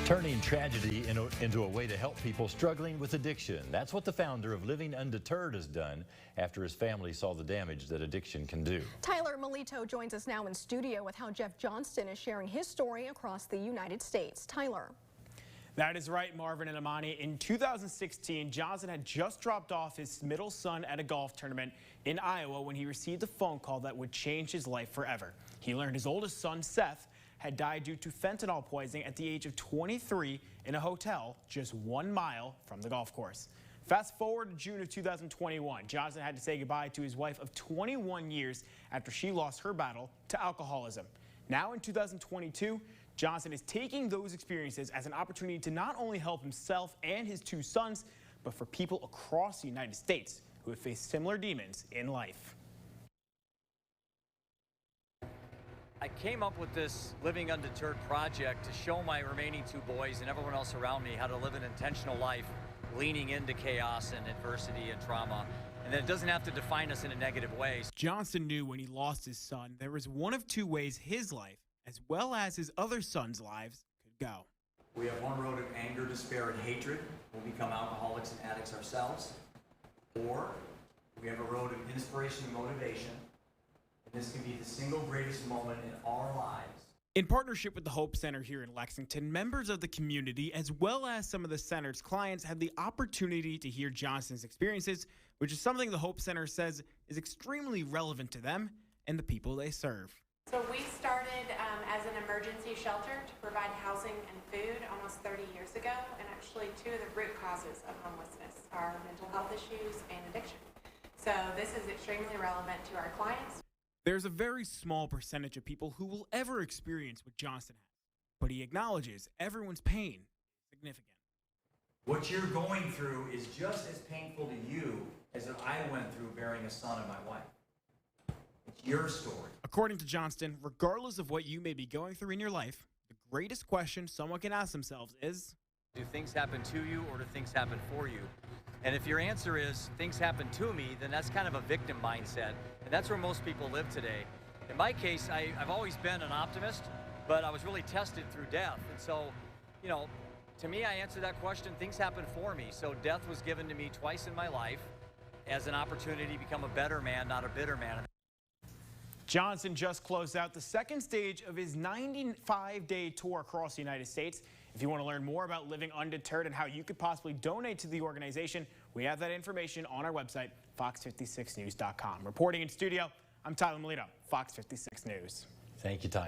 Turning tragedy into a way to help people struggling with addiction. That's what the founder of Living Undeterred has done after his family saw the damage that addiction can do. Tyler Melito joins us now in studio with how Jeff Johnston is sharing his story across the United States. Tyler. That is right, Marvin and Amani. In 2016, Johnston had just dropped off his middle son at a golf tournament in Iowa when he received a phone call that would change his life forever. He learned his oldest son, Seth, had died due to fentanyl poisoning at the age of 23 in a hotel just 1 mile from the golf course. Fast forward to June of 2021, Johnston had to say goodbye to his wife of 21 years after she lost her battle to alcoholism. Now in 2022, Johnston is taking those experiences as an opportunity to not only help himself and his 2 sons, but for people across the United States who have faced similar demons in life. I came up with this Living Undeterred project to show my remaining 2 boys and everyone else around me how to live an intentional life, leaning into chaos and adversity and trauma, and that it doesn't have to define us in a negative way. Johnston knew when he lost his son, there was one of 2 ways his life, as well as his other sons' lives, could go. We have one road of anger, despair, and hatred. We'll become alcoholics and addicts ourselves. Or we have a road of inspiration and motivation. And this can be the single greatest moment in our lives. In partnership with the Hope Center here in Lexington, members of the community, as well as some of the center's clients, had the opportunity to hear Johnston's experiences, which is something the Hope Center says is extremely relevant to them and the people they serve. So we started as an emergency shelter to provide housing and food almost 30 years ago, and actually 2 of the root causes of homelessness are mental health issues and addiction. So this is extremely relevant to our clients. There's a very small percentage of people who will ever experience what Johnston has, but he acknowledges everyone's pain is significant. What you're going through is just as painful to you as what I went through bearing a son and my wife. It's your story. According to Johnston, regardless of what you may be going through in your life, the greatest question someone can ask themselves is, Do things happen to you or do things happen for you? And if your answer is things happen to me, then that's kind of a victim mindset. And that's where most people live today. In my case, I've always been an optimist, but I was really tested through death. And so, you know, to me, I answer that question, things happen for me. So death was given to me twice in my life as an opportunity to become a better man, not a bitter man. Johnston just closed out the 2nd stage of his 95-day tour across the United States. If you want to learn more about Living Undeterred and how you could possibly donate to the organization, we have that information on our website, fox56news.com. Reporting in studio, I'm Tyler Melito, Fox 56 News. Thank you, Tyler.